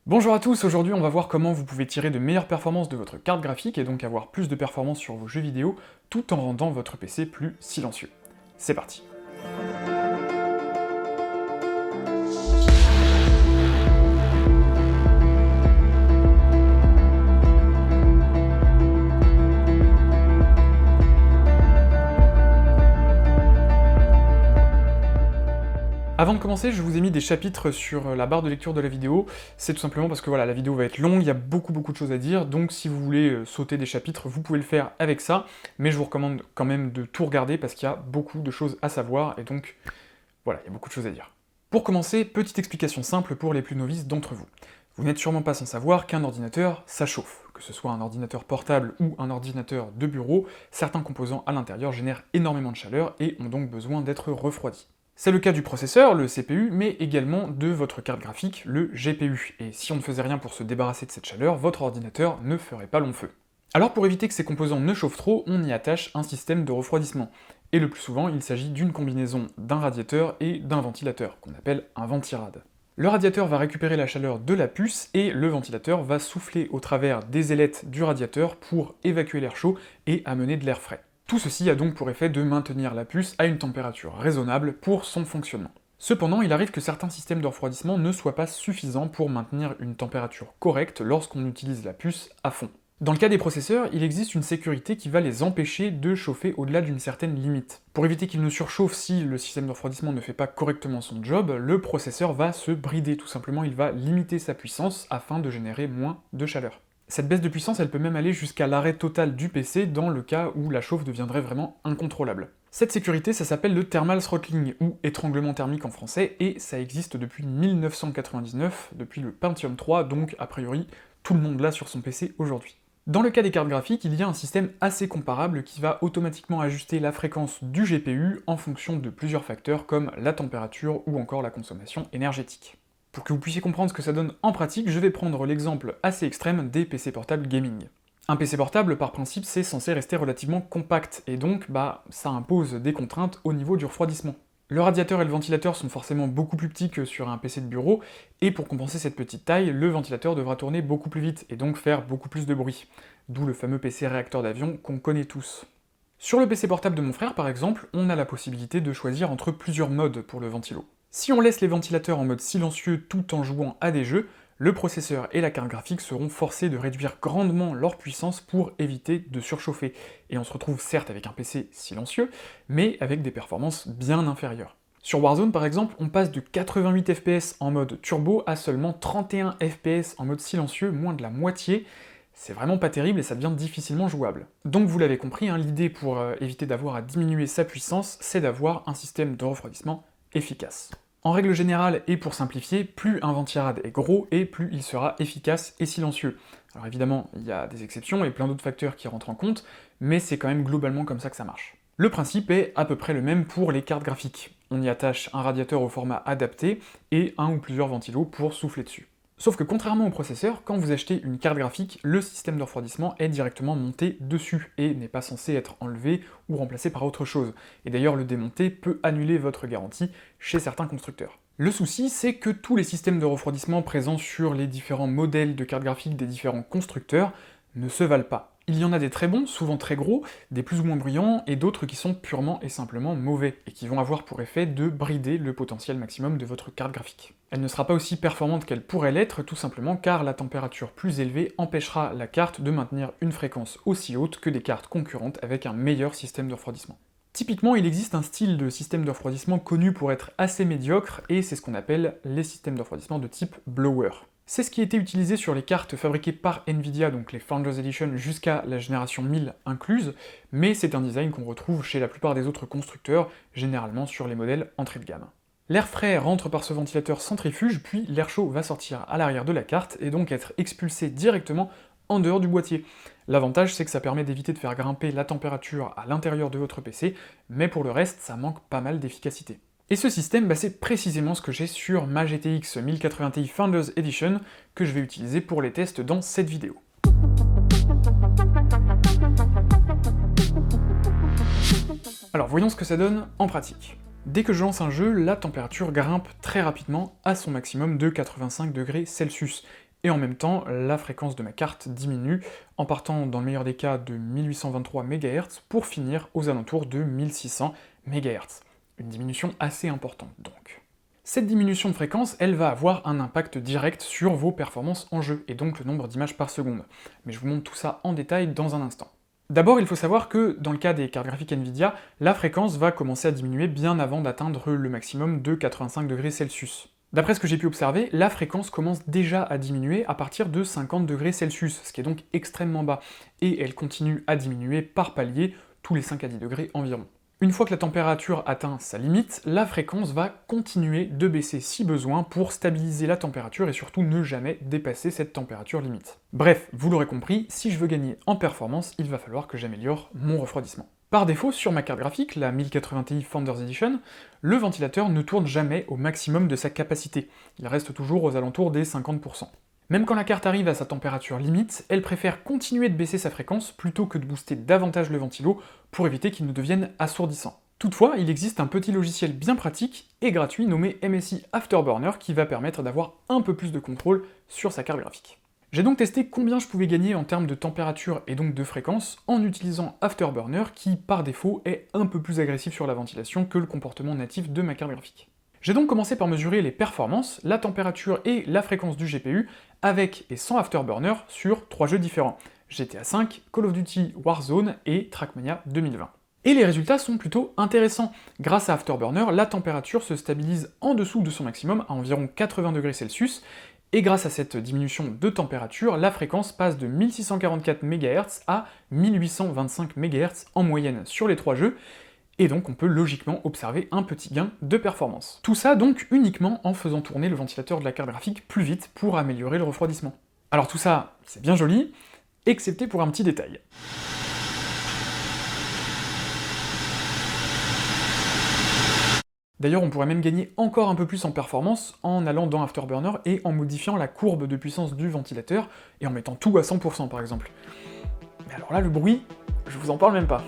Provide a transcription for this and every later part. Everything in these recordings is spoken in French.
Bonjour à tous, aujourd'hui on va voir comment vous pouvez tirer de meilleures performances de votre carte graphique et donc avoir plus de performance sur vos jeux vidéo tout en rendant votre PC plus silencieux. C'est parti. Avant de commencer, je vous ai mis des chapitres sur la barre de lecture de la vidéo, c'est tout simplement parce que voilà, la vidéo va être longue, il y a beaucoup de choses à dire, donc si vous voulez sauter des chapitres, vous pouvez le faire avec ça, mais je vous recommande quand même de tout regarder parce qu'il y a beaucoup de choses à savoir, et donc voilà, il y a beaucoup de choses à dire. Pour commencer, petite explication simple pour les plus novices d'entre vous. Vous n'êtes sûrement pas sans savoir qu'un ordinateur, ça chauffe. Que ce soit un ordinateur portable ou un ordinateur de bureau, certains composants à l'intérieur génèrent énormément de chaleur et ont donc besoin d'être refroidis. C'est le cas du processeur, le CPU, mais également de votre carte graphique, le GPU. Et si on ne faisait rien pour se débarrasser de cette chaleur, votre ordinateur ne ferait pas long feu. Alors pour éviter que ces composants ne chauffent trop, on y attache un système de refroidissement. Et le plus souvent, il s'agit d'une combinaison d'un radiateur et d'un ventilateur, qu'on appelle un ventirad. Le radiateur va récupérer la chaleur de la puce et le ventilateur va souffler au travers des ailettes du radiateur pour évacuer l'air chaud et amener de l'air frais. Tout ceci a donc pour effet de maintenir la puce à une température raisonnable pour son fonctionnement. Cependant, il arrive que certains systèmes de refroidissement ne soient pas suffisants pour maintenir une température correcte lorsqu'on utilise la puce à fond. Dans le cas des processeurs, il existe une sécurité qui va les empêcher de chauffer au-delà d'une certaine limite. Pour éviter qu'ils ne surchauffent si le système de refroidissement ne fait pas correctement son job, le processeur va se brider, tout simplement il va limiter sa puissance afin de générer moins de chaleur. Cette baisse de puissance, elle peut même aller jusqu'à l'arrêt total du PC dans le cas où la chauffe deviendrait vraiment incontrôlable. Cette sécurité, ça s'appelle le thermal throttling, ou étranglement thermique en français, et ça existe depuis 1999, depuis le Pentium 3, donc a priori tout le monde l'a sur son PC aujourd'hui. Dans le cas des cartes graphiques, il y a un système assez comparable qui va automatiquement ajuster la fréquence du GPU en fonction de plusieurs facteurs comme la température ou encore la consommation énergétique. Pour que vous puissiez comprendre ce que ça donne en pratique, je vais prendre l'exemple assez extrême des PC portables gaming. Un PC portable, par principe, c'est censé rester relativement compact, et donc, ça impose des contraintes au niveau du refroidissement. Le radiateur et le ventilateur sont forcément beaucoup plus petits que sur un PC de bureau, et pour compenser cette petite taille, le ventilateur devra tourner beaucoup plus vite, et donc faire beaucoup plus de bruit. D'où le fameux PC réacteur d'avion qu'on connaît tous. Sur le PC portable de mon frère, par exemple, on a la possibilité de choisir entre plusieurs modes pour le ventilo. Si on laisse les ventilateurs en mode silencieux tout en jouant à des jeux, le processeur et la carte graphique seront forcés de réduire grandement leur puissance pour éviter de surchauffer, et on se retrouve certes avec un PC silencieux, mais avec des performances bien inférieures. Sur Warzone par exemple, on passe de 88 FPS en mode turbo à seulement 31 FPS en mode silencieux, moins de la moitié. C'est vraiment pas terrible et ça devient difficilement jouable. Donc vous l'avez compris, l'idée pour éviter d'avoir à diminuer sa puissance, c'est d'avoir un système de refroidissement efficace. En règle générale, et pour simplifier, plus un ventirad est gros, et plus il sera efficace et silencieux. Alors évidemment, il y a des exceptions et plein d'autres facteurs qui rentrent en compte, mais c'est quand même globalement comme ça que ça marche. Le principe est à peu près le même pour les cartes graphiques. On y attache un radiateur au format adapté, et un ou plusieurs ventilos pour souffler dessus. Sauf que contrairement au processeur, quand vous achetez une carte graphique, le système de refroidissement est directement monté dessus, et n'est pas censé être enlevé ou remplacé par autre chose. Et d'ailleurs, le démonter peut annuler votre garantie chez certains constructeurs. Le souci, c'est que tous les systèmes de refroidissement présents sur les différents modèles de cartes graphiques des différents constructeurs ne se valent pas. Il y en a des très bons, souvent très gros, des plus ou moins bruyants, et d'autres qui sont purement et simplement mauvais, et qui vont avoir pour effet de brider le potentiel maximum de votre carte graphique. Elle ne sera pas aussi performante qu'elle pourrait l'être, tout simplement car la température plus élevée empêchera la carte de maintenir une fréquence aussi haute que des cartes concurrentes avec un meilleur système de refroidissement. Typiquement, il existe un style de système de refroidissement connu pour être assez médiocre, et c'est ce qu'on appelle les systèmes de refroidissement de type blower. C'est ce qui était utilisé sur les cartes fabriquées par Nvidia, donc les Founders Edition jusqu'à la génération 1000 incluse, mais c'est un design qu'on retrouve chez la plupart des autres constructeurs, généralement sur les modèles entrée de gamme. L'air frais rentre par ce ventilateur centrifuge, puis l'air chaud va sortir à l'arrière de la carte, et donc être expulsé directement en dehors du boîtier. L'avantage, c'est que ça permet d'éviter de faire grimper la température à l'intérieur de votre PC, mais pour le reste, ça manque pas mal d'efficacité. Et ce système, c'est précisément ce que j'ai sur ma GTX 1080 Ti Founders Edition, que je vais utiliser pour les tests dans cette vidéo. Alors voyons ce que ça donne en pratique. Dès que je lance un jeu, la température grimpe très rapidement à son maximum de 85 degrés Celsius, et en même temps, la fréquence de ma carte diminue, en partant dans le meilleur des cas de 1823 MHz pour finir aux alentours de 1600 MHz. Une diminution assez importante donc. Cette diminution de fréquence, elle va avoir un impact direct sur vos performances en jeu, et donc le nombre d'images par seconde. Mais je vous montre tout ça en détail dans un instant. D'abord, il faut savoir que, dans le cas des cartes graphiques Nvidia, la fréquence va commencer à diminuer bien avant d'atteindre le maximum de 85°C. D'après ce que j'ai pu observer, la fréquence commence déjà à diminuer à partir de 50°C, ce qui est donc extrêmement bas, et elle continue à diminuer par palier tous les 5 à 10 degrés environ. Une fois que la température atteint sa limite, la fréquence va continuer de baisser si besoin pour stabiliser la température et surtout ne jamais dépasser cette température limite. Bref, vous l'aurez compris, si je veux gagner en performance, il va falloir que j'améliore mon refroidissement. Par défaut, sur ma carte graphique, la 1080 Ti Founders Edition, le ventilateur ne tourne jamais au maximum de sa capacité, il reste toujours aux alentours des 50%. Même quand la carte arrive à sa température limite, elle préfère continuer de baisser sa fréquence plutôt que de booster davantage le ventilo pour éviter qu'il ne devienne assourdissant. Toutefois, il existe un petit logiciel bien pratique et gratuit nommé MSI Afterburner qui va permettre d'avoir un peu plus de contrôle sur sa carte graphique. J'ai donc testé combien je pouvais gagner en termes de température et donc de fréquence en utilisant Afterburner qui, par défaut, est un peu plus agressif sur la ventilation que le comportement natif de ma carte graphique. J'ai donc commencé par mesurer les performances, la température et la fréquence du GPU avec et sans Afterburner sur 3 jeux différents, GTA V, Call of Duty Warzone et Trackmania 2020. Et les résultats sont plutôt intéressants. Grâce à Afterburner, la température se stabilise en dessous de son maximum à environ 80°C, et grâce à cette diminution de température, la fréquence passe de 1644 MHz à 1825 MHz en moyenne sur les 3 jeux, et donc on peut logiquement observer un petit gain de performance. Tout ça donc uniquement en faisant tourner le ventilateur de la carte graphique plus vite pour améliorer le refroidissement. Alors tout ça, c'est bien joli, excepté pour un petit détail. D'ailleurs, on pourrait même gagner encore un peu plus en performance en allant dans Afterburner et en modifiant la courbe de puissance du ventilateur, et en mettant tout à 100% par exemple. Mais alors là, le bruit, je vous en parle même pas.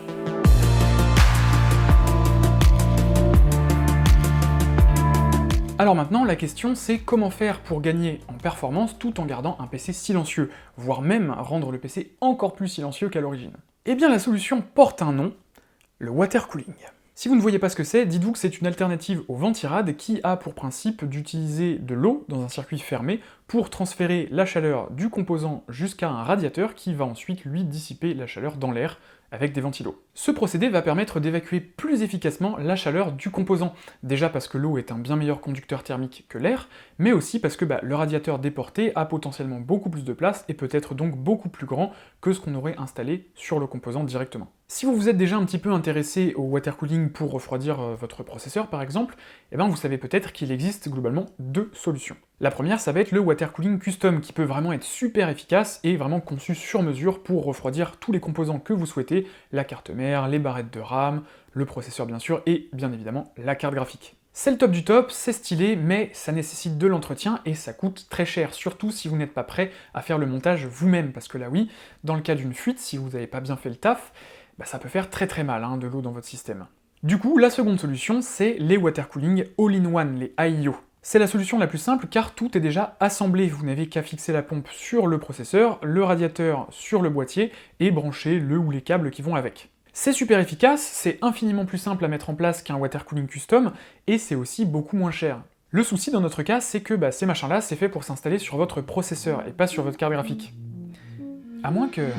Alors maintenant, la question c'est comment faire pour gagner en performance tout en gardant un PC silencieux, voire même rendre le PC encore plus silencieux qu'à l'origine. Eh bien la solution porte un nom, le water cooling. Si vous ne voyez pas ce que c'est, dites-vous que c'est une alternative au ventirad qui a pour principe d'utiliser de l'eau dans un circuit fermé pour transférer la chaleur du composant jusqu'à un radiateur qui va ensuite lui dissiper la chaleur dans l'air avec des ventilos. Ce procédé va permettre d'évacuer plus efficacement la chaleur du composant, déjà parce que l'eau est un bien meilleur conducteur thermique que l'air, mais aussi parce que le radiateur déporté a potentiellement beaucoup plus de place et peut être donc beaucoup plus grand que ce qu'on aurait installé sur le composant directement. Si vous vous êtes déjà un petit peu intéressé au water cooling pour refroidir votre processeur par exemple, eh bien vous savez peut-être qu'il existe globalement 2 solutions. La première, ça va être le water cooling custom, qui peut vraiment être super efficace et vraiment conçu sur mesure pour refroidir tous les composants que vous souhaitez, la carte mère, les barrettes de RAM, le processeur bien sûr, et bien évidemment la carte graphique. C'est le top du top, c'est stylé, mais ça nécessite de l'entretien et ça coûte très cher, surtout si vous n'êtes pas prêt à faire le montage vous-même, parce que là oui, dans le cas d'une fuite, si vous n'avez pas bien fait le taf, ça peut faire très mal de l'eau dans votre système. Du coup, la seconde solution, c'est les water cooling all-in-one, les AIO. C'est la solution la plus simple car tout est déjà assemblé, vous n'avez qu'à fixer la pompe sur le processeur, le radiateur sur le boîtier, et brancher le ou les câbles qui vont avec. C'est super efficace, c'est infiniment plus simple à mettre en place qu'un water cooling custom, et c'est aussi beaucoup moins cher. Le souci dans notre cas, c'est que ces machins-là, c'est fait pour s'installer sur votre processeur, et pas sur votre carte graphique. À moins que...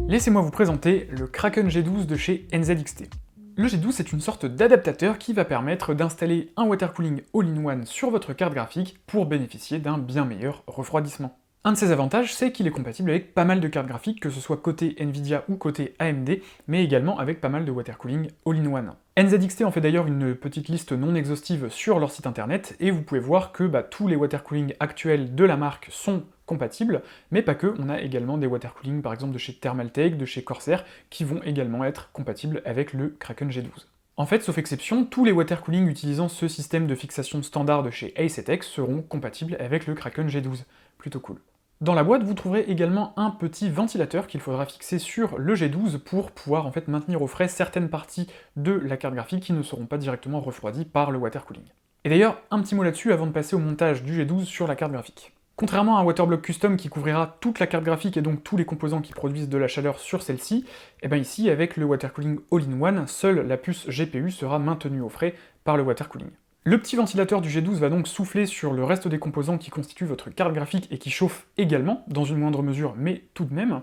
Laissez-moi vous présenter le Kraken G12 de chez NZXT. Le G12 est une sorte d'adaptateur qui va permettre d'installer un water cooling all-in-one sur votre carte graphique pour bénéficier d'un bien meilleur refroidissement. Un de ses avantages, c'est qu'il est compatible avec pas mal de cartes graphiques, que ce soit côté Nvidia ou côté AMD, mais également avec pas mal de water cooling all-in-one. NZXT en fait d'ailleurs une petite liste non exhaustive sur leur site internet, et vous pouvez voir que tous les water cooling actuels de la marque sont compatibles, mais pas que, on a également des water cooling par exemple de chez Thermaltake, de chez Corsair, qui vont également être compatibles avec le Kraken G12. En fait, sauf exception, tous les water cooling utilisant ce système de fixation standard de chez Asetek seront compatibles avec le Kraken G12. Plutôt cool. Dans la boîte, vous trouverez également un petit ventilateur qu'il faudra fixer sur le G12 pour pouvoir en fait maintenir au frais certaines parties de la carte graphique qui ne seront pas directement refroidies par le water cooling. Et d'ailleurs, un petit mot là-dessus avant de passer au montage du G12 sur la carte graphique. Contrairement à un Waterblock Custom qui couvrira toute la carte graphique et donc tous les composants qui produisent de la chaleur sur celle-ci, et bien ici, avec le Water Cooling All-in-One, seule la puce GPU sera maintenue au frais par le Water Cooling. Le petit ventilateur du G12 va donc souffler sur le reste des composants qui constituent votre carte graphique et qui chauffent également, dans une moindre mesure, mais tout de même.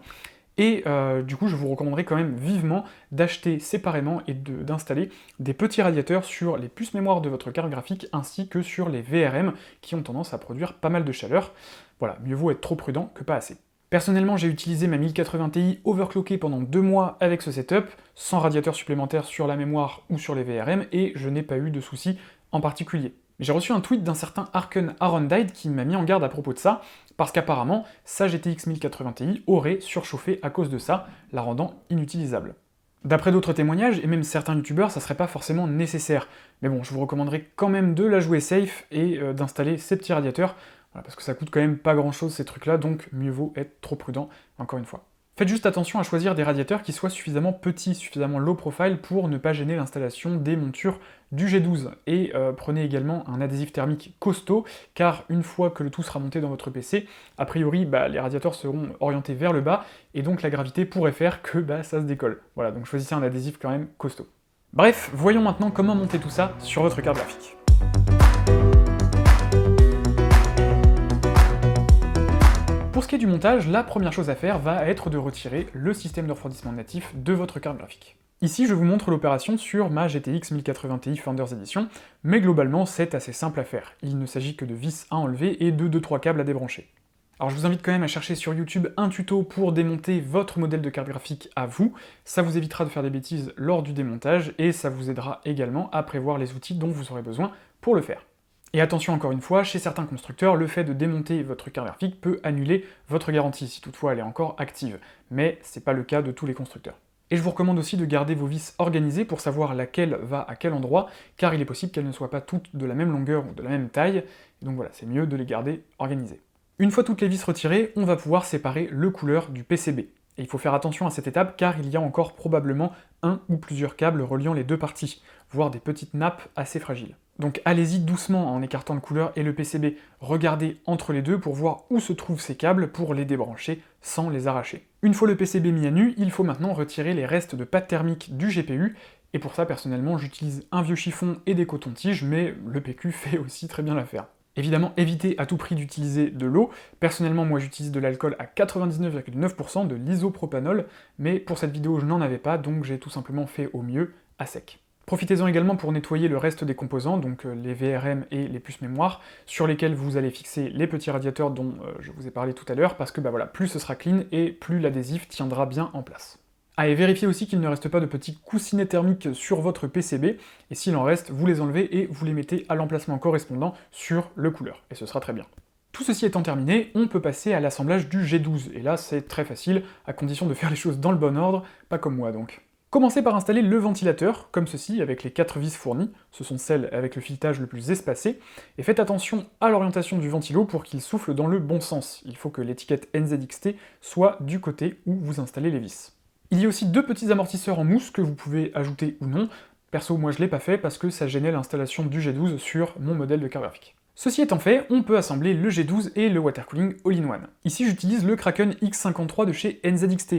Et du coup, je vous recommanderais quand même vivement d'acheter séparément et d'installer des petits radiateurs sur les puces mémoire de votre carte graphique ainsi que sur les VRM qui ont tendance à produire pas mal de chaleur. Voilà, mieux vaut être trop prudent que pas assez. Personnellement, j'ai utilisé ma 1080 Ti overclockée pendant 2 mois avec ce setup, sans radiateur supplémentaire sur la mémoire ou sur les VRM, et je n'ai pas eu de soucis en particulier. J'ai reçu un tweet d'un certain Arken Arondide qui m'a mis en garde à propos de ça, parce qu'apparemment, sa GTX 1080 Ti aurait surchauffé à cause de ça, la rendant inutilisable. D'après d'autres témoignages, et même certains youtubeurs, ça serait pas forcément nécessaire. Mais bon, je vous recommanderais quand même de la jouer safe et d'installer ces petits radiateurs, voilà, parce que ça coûte quand même pas grand chose ces trucs-là, donc mieux vaut être trop prudent, encore une fois. Faites juste attention à choisir des radiateurs qui soient suffisamment petits, suffisamment low profile pour ne pas gêner l'installation des montures du G12. Et prenez également un adhésif thermique costaud, car une fois que le tout sera monté dans votre PC, a priori les radiateurs seront orientés vers le bas, et donc la gravité pourrait faire que ça se décolle. Voilà, donc choisissez un adhésif quand même costaud. Bref, voyons maintenant comment monter tout ça sur votre carte graphique. Pour ce qui est du montage, la première chose à faire va être de retirer le système de refroidissement natif de votre carte graphique. Ici, je vous montre l'opération sur ma GTX 1080 Ti Founders Edition, mais globalement, c'est assez simple à faire. Il ne s'agit que de vis à enlever et de 2-3 câbles à débrancher. Alors je vous invite quand même à chercher sur YouTube un tuto pour démonter votre modèle de carte graphique à vous, ça vous évitera de faire des bêtises lors du démontage, et ça vous aidera également à prévoir les outils dont vous aurez besoin pour le faire. Et attention encore une fois, chez certains constructeurs, le fait de démonter votre carte graphique peut annuler votre garantie, si toutefois elle est encore active, mais c'est pas le cas de tous les constructeurs. Et je vous recommande aussi de garder vos vis organisées pour savoir laquelle va à quel endroit, car il est possible qu'elles ne soient pas toutes de la même longueur ou de la même taille, et donc voilà, c'est mieux de les garder organisées. Une fois toutes les vis retirées, on va pouvoir séparer le couleur du PCB. Et il faut faire attention à cette étape car il y a encore probablement un ou plusieurs câbles reliant les deux parties, voire des petites nappes assez fragiles. Donc allez-y doucement en écartant le couleur et le PCB, regardez entre les deux pour voir où se trouvent ces câbles pour les débrancher sans les arracher. Une fois le PCB mis à nu, il faut maintenant retirer les restes de pâte thermique du GPU, et pour ça personnellement j'utilise un vieux chiffon et des cotons-tiges, mais le PQ fait aussi très bien l'affaire. Évidemment, évitez à tout prix d'utiliser de l'eau. Personnellement, moi j'utilise de l'alcool à 99,9%, de l'isopropanol, mais pour cette vidéo je n'en avais pas, donc j'ai tout simplement fait au mieux à sec. Profitez-en également pour nettoyer le reste des composants, donc les VRM et les puces mémoire, sur lesquels vous allez fixer les petits radiateurs dont je vous ai parlé tout à l'heure, parce que voilà, plus ce sera clean et plus l'adhésif tiendra bien en place. Ah, et vérifiez aussi qu'il ne reste pas de petits coussinets thermiques sur votre PCB, et s'il en reste, vous les enlevez et vous les mettez à l'emplacement correspondant sur le couleur, et ce sera très bien. Tout ceci étant terminé, on peut passer à l'assemblage du G12, et là c'est très facile, à condition de faire les choses dans le bon ordre, pas comme moi donc. Commencez par installer le ventilateur, comme ceci, avec les 4 vis fournies, ce sont celles avec le filetage le plus espacé, et faites attention à l'orientation du ventilo pour qu'il souffle dans le bon sens. Il faut que l'étiquette NZXT soit du côté où vous installez les vis. Il y a aussi 2 petits amortisseurs en mousse que vous pouvez ajouter ou non. Perso, moi je l'ai pas fait parce que ça gênait l'installation du G12 sur mon modèle de carte graphique. Ceci étant fait, on peut assembler le G12 et le Water Cooling All-in-One. Ici j'utilise le Kraken X53 de chez NZXT.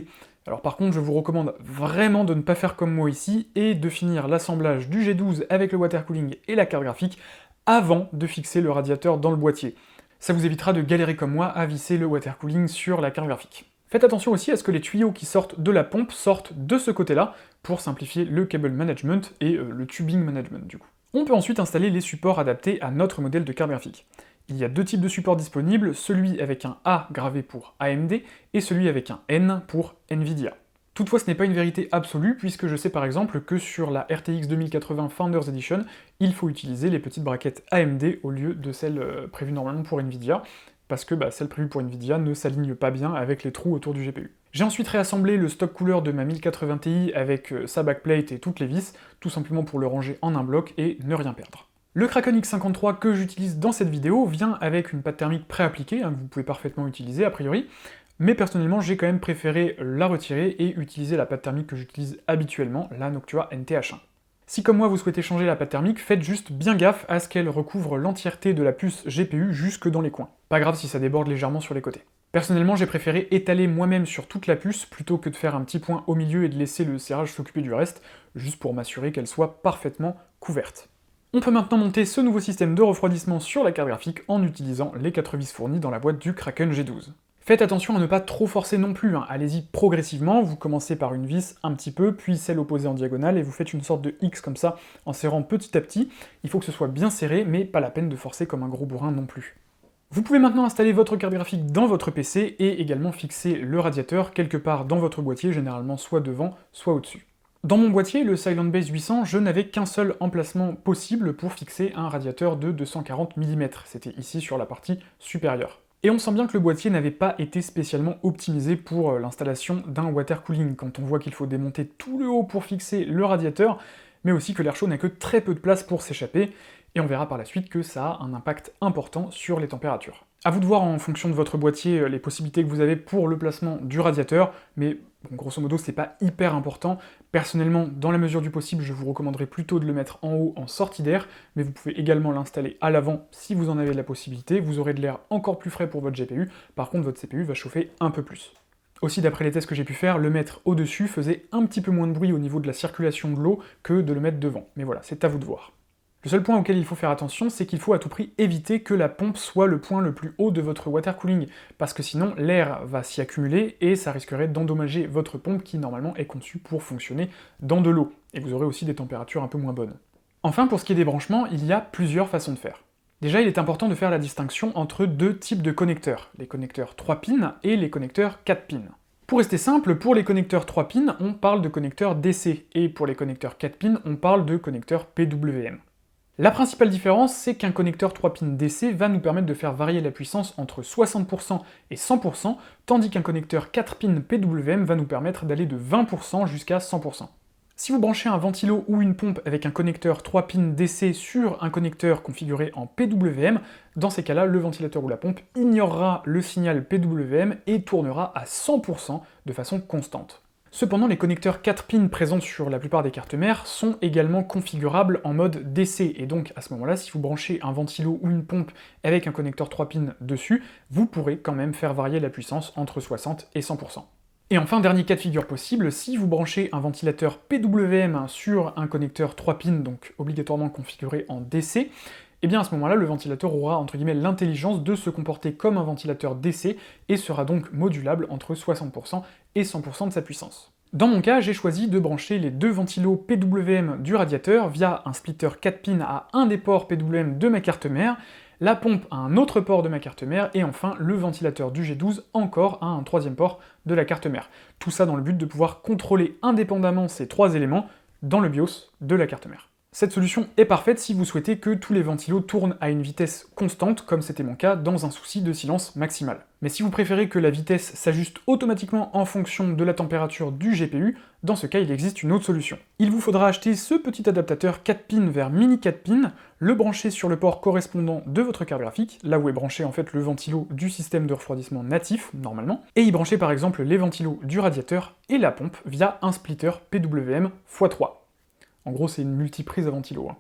Alors par contre, je vous recommande vraiment de ne pas faire comme moi ici, et de finir l'assemblage du G12 avec le Water Cooling et la carte graphique avant de fixer le radiateur dans le boîtier. Ça vous évitera de galérer comme moi à visser le Water Cooling sur la carte graphique. Faites attention aussi à ce que les tuyaux qui sortent de la pompe sortent de ce côté-là, pour simplifier le cable management et le tubing management du coup. On peut ensuite installer les supports adaptés à notre modèle de carte graphique. Il y a 2 types de supports disponibles, celui avec un A gravé pour AMD, et celui avec un N pour Nvidia. Toutefois, ce n'est pas une vérité absolue, puisque je sais par exemple que sur la RTX 2080 Founders Edition, il faut utiliser les petites braquettes AMD au lieu de celles prévues normalement pour Nvidia, parce que celles prévues pour Nvidia ne s'alignent pas bien avec les trous autour du GPU. J'ai ensuite réassemblé le stock cooler de ma 1080 Ti avec sa backplate et toutes les vis, tout simplement pour le ranger en un bloc et ne rien perdre. Le Kraken X53 que j'utilise dans cette vidéo vient avec une pâte thermique préappliquée, que vous pouvez parfaitement utiliser a priori, mais personnellement j'ai quand même préféré la retirer et utiliser la pâte thermique que j'utilise habituellement, la Noctua NTH1. Si comme moi vous souhaitez changer la pâte thermique, faites juste bien gaffe à ce qu'elle recouvre l'entièreté de la puce GPU jusque dans les coins. Pas grave si ça déborde légèrement sur les côtés. Personnellement, j'ai préféré étaler moi-même sur toute la puce plutôt que de faire un petit point au milieu et de laisser le serrage s'occuper du reste, juste pour m'assurer qu'elle soit parfaitement couverte. On peut maintenant monter ce nouveau système de refroidissement sur la carte graphique en utilisant les 4 vis fournis dans la boîte du Kraken G12. Faites attention à ne pas trop forcer non plus, hein. Allez-y progressivement, vous commencez par une vis un petit peu, puis celle opposée en diagonale, et vous faites une sorte de X comme ça, en serrant petit à petit. Il faut que ce soit bien serré, mais pas la peine de forcer comme un gros bourrin non plus. Vous pouvez maintenant installer votre carte graphique dans votre PC, et également fixer le radiateur quelque part dans votre boîtier, généralement soit devant, soit au-dessus. Dans mon boîtier, le Silent Base 800, je n'avais qu'un seul emplacement possible pour fixer un radiateur de 240 mm, c'était ici sur la partie supérieure. Et on sent bien que le boîtier n'avait pas été spécialement optimisé pour l'installation d'un water cooling, quand on voit qu'il faut démonter tout le haut pour fixer le radiateur, mais aussi que l'air chaud n'a que très peu de place pour s'échapper, et on verra par la suite que ça a un impact important sur les températures. A vous de voir en fonction de votre boîtier les possibilités que vous avez pour le placement du radiateur, mais bon, grosso modo c'est pas hyper important. Personnellement, dans la mesure du possible, je vous recommanderais plutôt de le mettre en haut en sortie d'air, mais vous pouvez également l'installer à l'avant si vous en avez la possibilité, vous aurez de l'air encore plus frais pour votre GPU, par contre votre CPU va chauffer un peu plus. Aussi, d'après les tests que j'ai pu faire, le mettre au-dessus faisait un petit peu moins de bruit au niveau de la circulation de l'eau que de le mettre devant, mais voilà, c'est à vous de voir. Le seul point auquel il faut faire attention, c'est qu'il faut à tout prix éviter que la pompe soit le point le plus haut de votre water cooling, parce que sinon l'air va s'y accumuler et ça risquerait d'endommager votre pompe qui normalement est conçue pour fonctionner dans de l'eau, et vous aurez aussi des températures un peu moins bonnes. Enfin, pour ce qui est des branchements, il y a plusieurs façons de faire. Déjà, il est important de faire la distinction entre deux types de connecteurs, les connecteurs 3 pins et les connecteurs 4 pins. Pour rester simple, pour les connecteurs 3 pins, on parle de connecteurs DC, et pour les connecteurs 4 pins, on parle de connecteurs PWM. La principale différence, c'est qu'un connecteur 3 pins DC va nous permettre de faire varier la puissance entre 60% et 100%, tandis qu'un connecteur 4 pins PWM va nous permettre d'aller de 20% jusqu'à 100%. Si vous branchez un ventilo ou une pompe avec un connecteur 3 pins DC sur un connecteur configuré en PWM, dans ces cas-là, le ventilateur ou la pompe ignorera le signal PWM et tournera à 100% de façon constante. Cependant, les connecteurs 4 pins présents sur la plupart des cartes mères sont également configurables en mode DC, et donc à ce moment-là, si vous branchez un ventilo ou une pompe avec un connecteur 3 pins dessus, vous pourrez quand même faire varier la puissance entre 60 et 100%. Et enfin, dernier cas de figure possible, si vous branchez un ventilateur PWM sur un connecteur 3 pins, donc obligatoirement configuré en DC, et bien à ce moment-là, le ventilateur aura entre guillemets l'intelligence de se comporter comme un ventilateur DC et sera donc modulable entre 60% et 100% de sa puissance. Dans mon cas, j'ai choisi de brancher les deux ventilos PWM du radiateur via un splitter 4 pins à un des ports PWM de ma carte mère, la pompe à un autre port de ma carte mère, et enfin le ventilateur du G12 encore à un troisième port de la carte mère. Tout ça dans le but de pouvoir contrôler indépendamment ces trois éléments dans le BIOS de la carte mère. Cette solution est parfaite si vous souhaitez que tous les ventilos tournent à une vitesse constante, comme c'était mon cas, dans un souci de silence maximal. Mais si vous préférez que la vitesse s'ajuste automatiquement en fonction de la température du GPU, dans ce cas il existe une autre solution. Il vous faudra acheter ce petit adaptateur 4 pins vers mini 4 pins, le brancher sur le port correspondant de votre carte graphique, là où est branché en fait le ventilo du système de refroidissement natif, normalement, et y brancher par exemple les ventilos du radiateur et la pompe via un splitter PWM x3. En gros, c'est une multiprise à ventilo.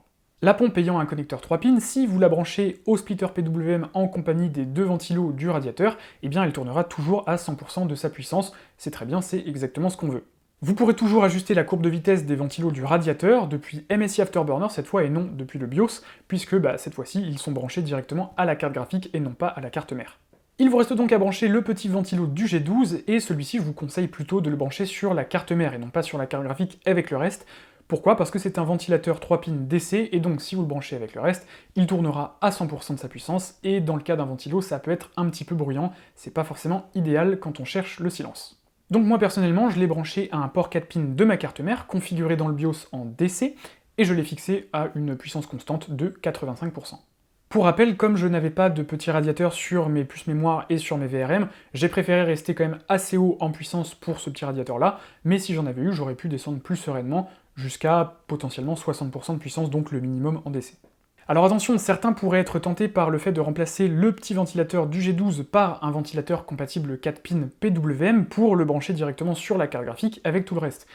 La pompe ayant un connecteur 3 pins, si vous la branchez au splitter PWM en compagnie des deux ventilos du radiateur, eh bien elle tournera toujours à 100% de sa puissance. C'est très bien, c'est exactement ce qu'on veut. Vous pourrez toujours ajuster la courbe de vitesse des ventilos du radiateur depuis MSI Afterburner cette fois et non depuis le BIOS, puisque cette fois-ci ils sont branchés directement à la carte graphique et non pas à la carte mère. Il vous reste donc à brancher le petit ventilo du G12, et celui-ci je vous conseille plutôt de le brancher sur la carte mère et non pas sur la carte graphique avec le reste. Pourquoi? Parce que c'est un ventilateur 3 pins DC, et donc si vous le branchez avec le reste, il tournera à 100% de sa puissance, et dans le cas d'un ventilo, ça peut être un petit peu bruyant, c'est pas forcément idéal quand on cherche le silence. Donc moi personnellement, je l'ai branché à un port 4 pins de ma carte mère, configuré dans le BIOS en DC, et je l'ai fixé à une puissance constante de 85%. Pour rappel, comme je n'avais pas de petit radiateur sur mes puces mémoire et sur mes VRM, j'ai préféré rester quand même assez haut en puissance pour ce petit radiateur-là, mais si j'en avais eu, j'aurais pu descendre plus sereinement, jusqu'à potentiellement 60% de puissance, donc le minimum en DC. Alors attention, certains pourraient être tentés par le fait de remplacer le petit ventilateur du G12 par un ventilateur compatible 4 pins PWM pour le brancher directement sur la carte graphique avec tout le reste.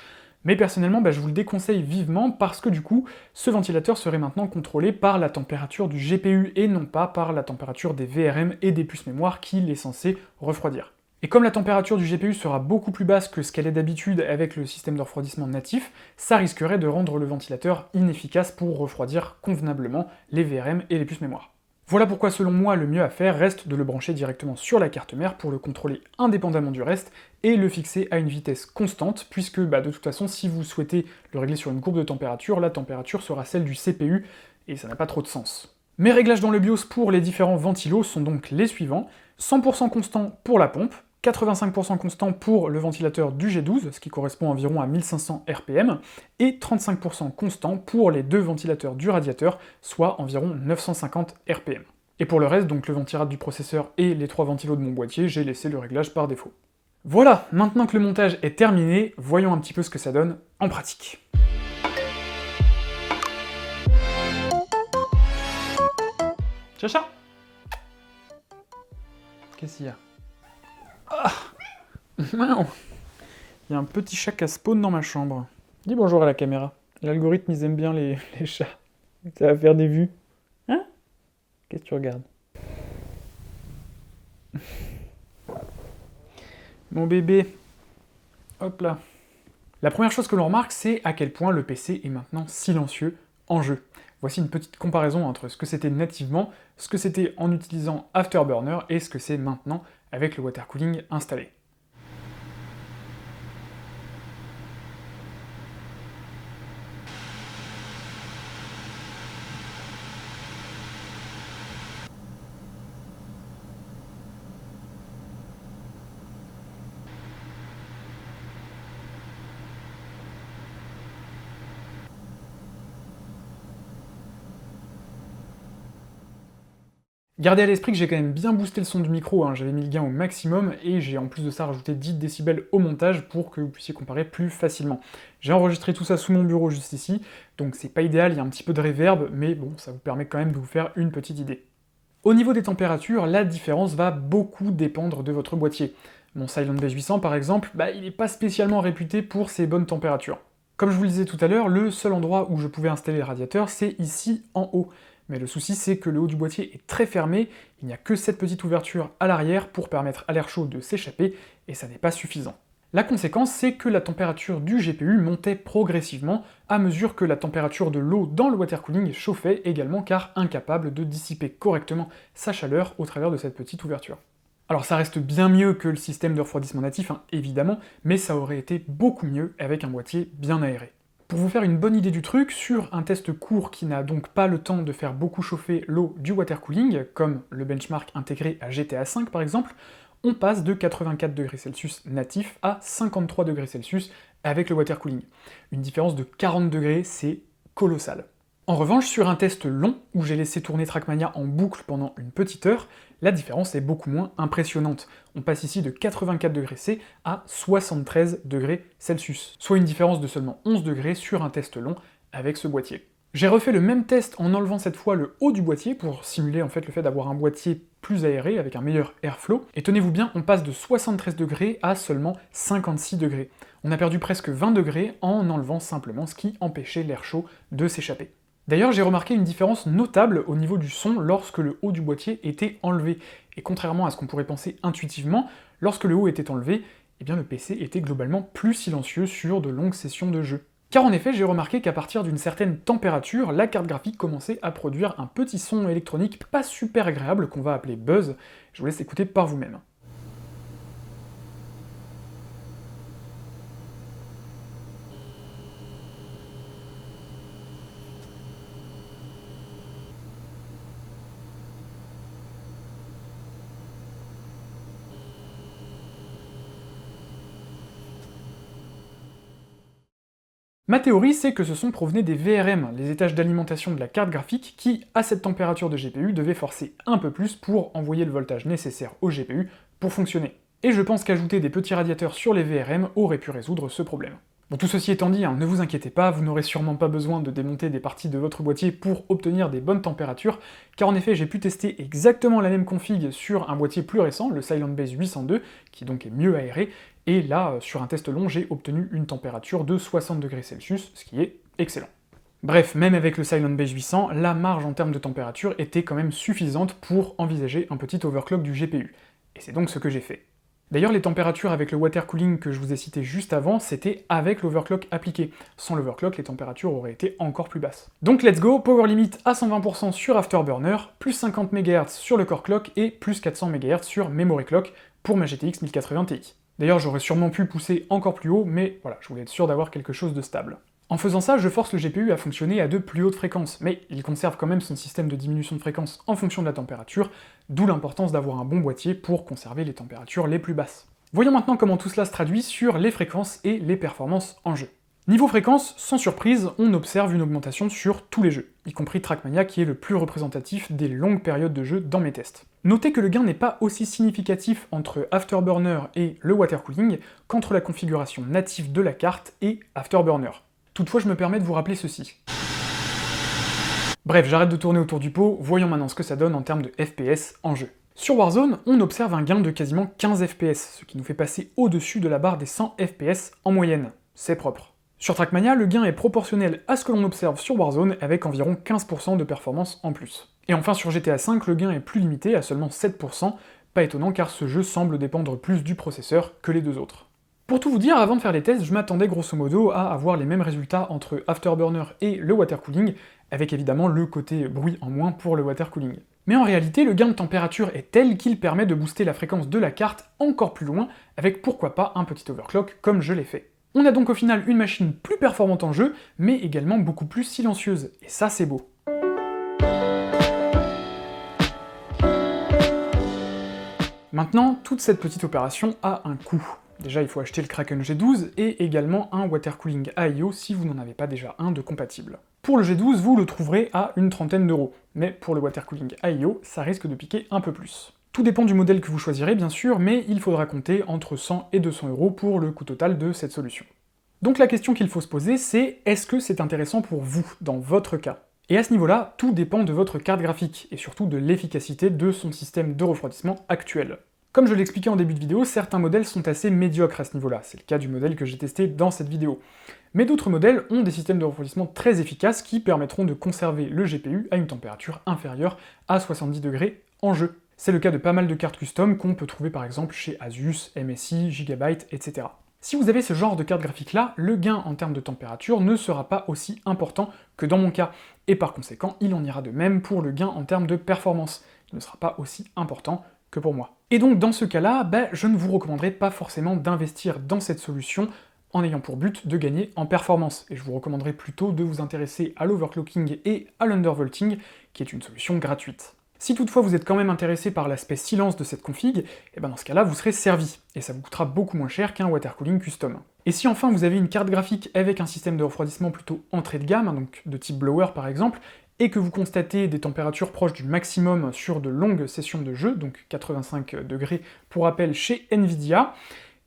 Mais personnellement, je vous le déconseille vivement parce que du coup, ce ventilateur serait maintenant contrôlé par la température du GPU et non pas par la température des VRM et des puces mémoire qu'il est censé refroidir. Et comme la température du GPU sera beaucoup plus basse que ce qu'elle est d'habitude avec le système de refroidissement natif, ça risquerait de rendre le ventilateur inefficace pour refroidir convenablement les VRM et les puces mémoire. Voilà pourquoi selon moi le mieux à faire reste de le brancher directement sur la carte mère pour le contrôler indépendamment du reste et le fixer à une vitesse constante, puisque de toute façon si vous souhaitez le régler sur une courbe de température, la température sera celle du CPU, et ça n'a pas trop de sens. Mes réglages dans le BIOS pour les différents ventilos sont donc les suivants: 100% constant pour la pompe, 85% constant pour le ventilateur du G12, ce qui correspond environ à 1500 RPM, et 35% constant pour les deux ventilateurs du radiateur, soit environ 950 RPM. Et pour le reste, donc le ventirad du processeur et les trois ventilos de mon boîtier, j'ai laissé le réglage par défaut. Voilà, maintenant que le montage est terminé, voyons un petit peu ce que ça donne en pratique. Chacha! Qu'est-ce qu'il y a? Miaou. Il y a un petit chat qui a spawn dans ma chambre. Dis bonjour à la caméra. L'algorithme, ils aiment bien les chats. Ça va faire des vues. Hein? Qu'est-ce que tu regardes? Mon bébé. Hop là. La première chose que l'on remarque, c'est à quel point le PC est maintenant silencieux en jeu. Voici une petite comparaison entre ce que c'était nativement, ce que c'était en utilisant Afterburner et ce que c'est maintenant avec le water cooling installé. Gardez à l'esprit que j'ai quand même bien boosté le son du micro, j'avais mis le gain au maximum, et j'ai en plus de ça rajouté 10 décibels au montage pour que vous puissiez comparer plus facilement. J'ai enregistré tout ça sous mon bureau juste ici, donc c'est pas idéal, il y a un petit peu de reverb, mais bon, ça vous permet quand même de vous faire une petite idée. Au niveau des températures, la différence va beaucoup dépendre de votre boîtier. Mon Silent Base 800 par exemple, il n'est pas spécialement réputé pour ses bonnes températures. Comme je vous le disais tout à l'heure, le seul endroit où je pouvais installer le radiateur, c'est ici en haut. Mais le souci, c'est que le haut du boîtier est très fermé, il n'y a que cette petite ouverture à l'arrière pour permettre à l'air chaud de s'échapper, et ça n'est pas suffisant. La conséquence, c'est que la température du GPU montait progressivement à mesure que la température de l'eau dans le water cooling chauffait également, car incapable de dissiper correctement sa chaleur au travers de cette petite ouverture. Alors ça reste bien mieux que le système de refroidissement natif, évidemment, mais ça aurait été beaucoup mieux avec un boîtier bien aéré. Pour vous faire une bonne idée du truc, sur un test court qui n'a donc pas le temps de faire beaucoup chauffer l'eau du water cooling, comme le benchmark intégré à GTA V par exemple, on passe de 84°C natif à 53°C avec le water cooling. Une différence de 40 degrés, c'est colossal. En revanche, sur un test long, où j'ai laissé tourner Trackmania en boucle pendant une petite heure, la différence est beaucoup moins impressionnante. On passe ici de 84°C à 73°C, soit une différence de seulement 11 degrés sur un test long avec ce boîtier. J'ai refait le même test en enlevant cette fois le haut du boîtier pour simuler en fait le fait d'avoir un boîtier plus aéré avec un meilleur airflow, et tenez-vous bien, on passe de 73 degrés à seulement 56 degrés. On a perdu presque 20 degrés en enlevant simplement ce qui empêchait l'air chaud de s'échapper. D'ailleurs, j'ai remarqué une différence notable au niveau du son lorsque le haut du boîtier était enlevé, et contrairement à ce qu'on pourrait penser intuitivement, lorsque le haut était enlevé, le PC était globalement plus silencieux sur de longues sessions de jeu. Car en effet, j'ai remarqué qu'à partir d'une certaine température, la carte graphique commençait à produire un petit son électronique pas super agréable qu'on va appeler buzz. Je vous laisse écouter par vous-même. Ma théorie, c'est que ce son provenait des VRM, les étages d'alimentation de la carte graphique, qui, à cette température de GPU, devaient forcer un peu plus pour envoyer le voltage nécessaire au GPU pour fonctionner. Et je pense qu'ajouter des petits radiateurs sur les VRM aurait pu résoudre ce problème. Bon, tout ceci étant dit, ne vous inquiétez pas, vous n'aurez sûrement pas besoin de démonter des parties de votre boîtier pour obtenir des bonnes températures, car en effet j'ai pu tester exactement la même config sur un boîtier plus récent, le Silent Base 802, qui donc est mieux aéré, et là, sur un test long, j'ai obtenu une température de 60 degrés Celsius, ce qui est excellent. Bref, même avec le Silent Beige 800, la marge en termes de température était quand même suffisante pour envisager un petit overclock du GPU, et c'est donc ce que j'ai fait. D'ailleurs, les températures avec le water cooling que je vous ai cité juste avant, c'était avec l'overclock appliqué. Sans l'overclock, les températures auraient été encore plus basses. Donc let's go, power limit à 120% sur Afterburner, plus 50 MHz sur le core clock et plus 400 MHz sur memory clock pour ma GTX 1080 Ti. D'ailleurs, j'aurais sûrement pu pousser encore plus haut, mais voilà, je voulais être sûr d'avoir quelque chose de stable. En faisant ça, je force le GPU à fonctionner à de plus hautes fréquences, mais il conserve quand même son système de diminution de fréquence en fonction de la température, d'où l'importance d'avoir un bon boîtier pour conserver les températures les plus basses. Voyons maintenant comment tout cela se traduit sur les fréquences et les performances en jeu. Niveau fréquence, sans surprise, on observe une augmentation sur tous les jeux, y compris Trackmania qui est le plus représentatif des longues périodes de jeu dans mes tests. Notez que le gain n'est pas aussi significatif entre Afterburner et le water cooling qu'entre la configuration native de la carte et Afterburner. Toutefois, je me permets de vous rappeler ceci. Bref, j'arrête de tourner autour du pot, voyons maintenant ce que ça donne en termes de FPS en jeu. Sur Warzone, on observe un gain de quasiment 15 FPS, ce qui nous fait passer au-dessus de la barre des 100 FPS en moyenne. C'est propre. Sur Trackmania, le gain est proportionnel à ce que l'on observe sur Warzone, avec environ 15% de performance en plus. Et enfin sur GTA V, le gain est plus limité, à seulement 7%, pas étonnant car ce jeu semble dépendre plus du processeur que les deux autres. Pour tout vous dire, avant de faire les tests, je m'attendais grosso modo à avoir les mêmes résultats entre Afterburner et le water cooling, avec évidemment le côté bruit en moins pour le water cooling. Mais en réalité, le gain de température est tel qu'il permet de booster la fréquence de la carte encore plus loin, avec pourquoi pas un petit overclock comme je l'ai fait. On a donc au final une machine plus performante en jeu, mais également beaucoup plus silencieuse, et ça c'est beau. Maintenant, toute cette petite opération a un coût. Déjà, il faut acheter le Kraken G12 et également un water cooling AIO si vous n'en avez pas déjà un de compatible. Pour le G12, vous le trouverez à une trentaine d'euros, mais pour le water cooling AIO, ça risque de piquer un peu plus. Tout dépend du modèle que vous choisirez bien sûr, mais il faudra compter entre 100 et 200 euros pour le coût total de cette solution. Donc la question qu'il faut se poser, c'est est-ce que c'est intéressant pour vous, dans votre cas? Et à ce niveau-là, tout dépend de votre carte graphique, et surtout de l'efficacité de son système de refroidissement actuel. Comme je l'expliquais en début de vidéo, certains modèles sont assez médiocres à ce niveau-là, c'est le cas du modèle que j'ai testé dans cette vidéo. Mais d'autres modèles ont des systèmes de refroidissement très efficaces qui permettront de conserver le GPU à une température inférieure à 70 degrés en jeu. C'est le cas de pas mal de cartes custom qu'on peut trouver par exemple chez Asus, MSI, Gigabyte, etc. Si vous avez ce genre de carte graphique-là, le gain en termes de température ne sera pas aussi important que dans mon cas, et par conséquent, il en ira de même pour le gain en termes de performance. Il ne sera pas aussi important que pour moi. Et donc dans ce cas-là, je ne vous recommanderais pas forcément d'investir dans cette solution en ayant pour but de gagner en performance, et je vous recommanderais plutôt de vous intéresser à l'overclocking et à l'undervolting, qui est une solution gratuite. Si toutefois vous êtes quand même intéressé par l'aspect silence de cette config, et dans ce cas-là vous serez servi, et ça vous coûtera beaucoup moins cher qu'un water cooling custom. Et si enfin vous avez une carte graphique avec un système de refroidissement plutôt entrée de gamme, donc de type blower par exemple, et que vous constatez des températures proches du maximum sur de longues sessions de jeu, donc 85 degrés pour rappel chez Nvidia,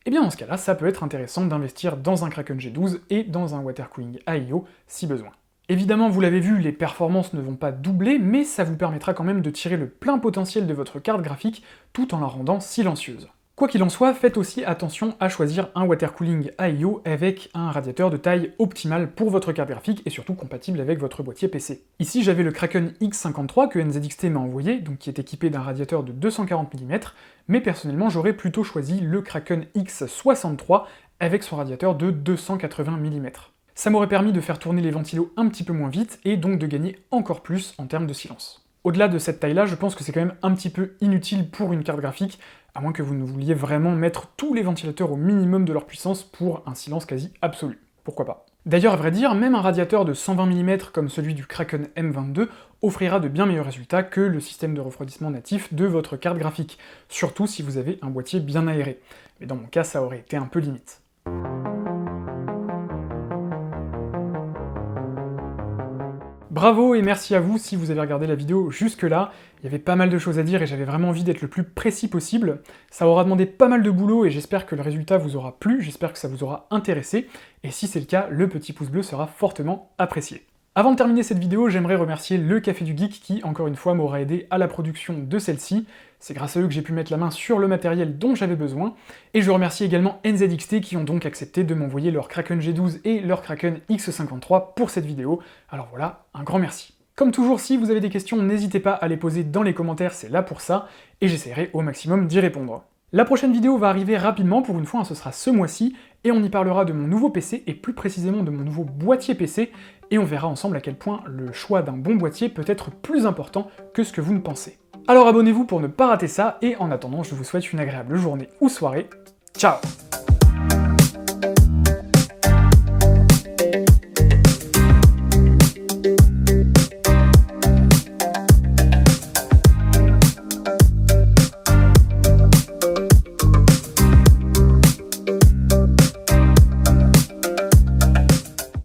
et bien dans ce cas-là, ça peut être intéressant d'investir dans un Kraken G12 et dans un water cooling AIO si besoin. Évidemment, vous l'avez vu, les performances ne vont pas doubler, mais ça vous permettra quand même de tirer le plein potentiel de votre carte graphique tout en la rendant silencieuse. Quoi qu'il en soit, faites aussi attention à choisir un water cooling AIO avec un radiateur de taille optimale pour votre carte graphique et surtout compatible avec votre boîtier PC. Ici j'avais le Kraken X53 que NZXT m'a envoyé, donc qui est équipé d'un radiateur de 240 mm, mais personnellement j'aurais plutôt choisi le Kraken X63 avec son radiateur de 280 mm. Ça m'aurait permis de faire tourner les ventilos un petit peu moins vite et donc de gagner encore plus en termes de silence. Au-delà de cette taille-là, je pense que c'est quand même un petit peu inutile pour une carte graphique, à moins que vous ne vouliez vraiment mettre tous les ventilateurs au minimum de leur puissance pour un silence quasi absolu. Pourquoi pas. D'ailleurs, à vrai dire, même un radiateur de 120 mm comme celui du Kraken M22 offrira de bien meilleurs résultats que le système de refroidissement natif de votre carte graphique, surtout si vous avez un boîtier bien aéré. Mais dans mon cas, ça aurait été un peu limite. Bravo et merci à vous si vous avez regardé la vidéo jusque-là, il y avait pas mal de choses à dire et j'avais vraiment envie d'être le plus précis possible. Ça aura demandé pas mal de boulot et j'espère que le résultat vous aura plu, j'espère que ça vous aura intéressé, et si c'est le cas, le petit pouce bleu sera fortement apprécié. Avant de terminer cette vidéo, j'aimerais remercier le Café du Geek qui, encore une fois, m'aura aidé à la production de celle-ci. C'est grâce à eux que j'ai pu mettre la main sur le matériel dont j'avais besoin. Et je remercie également NZXT qui ont donc accepté de m'envoyer leur Kraken G12 et leur Kraken X53 pour cette vidéo. Alors voilà, un grand merci. Comme toujours, si vous avez des questions, n'hésitez pas à les poser dans les commentaires, c'est là pour ça, et j'essaierai au maximum d'y répondre. La prochaine vidéo va arriver rapidement, pour une fois, ce sera ce mois-ci, et on y parlera de mon nouveau PC, et plus précisément de mon nouveau boîtier PC, et on verra ensemble à quel point le choix d'un bon boîtier peut être plus important que ce que vous ne pensez. Alors abonnez-vous pour ne pas rater ça, et en attendant, je vous souhaite une agréable journée ou soirée. Ciao!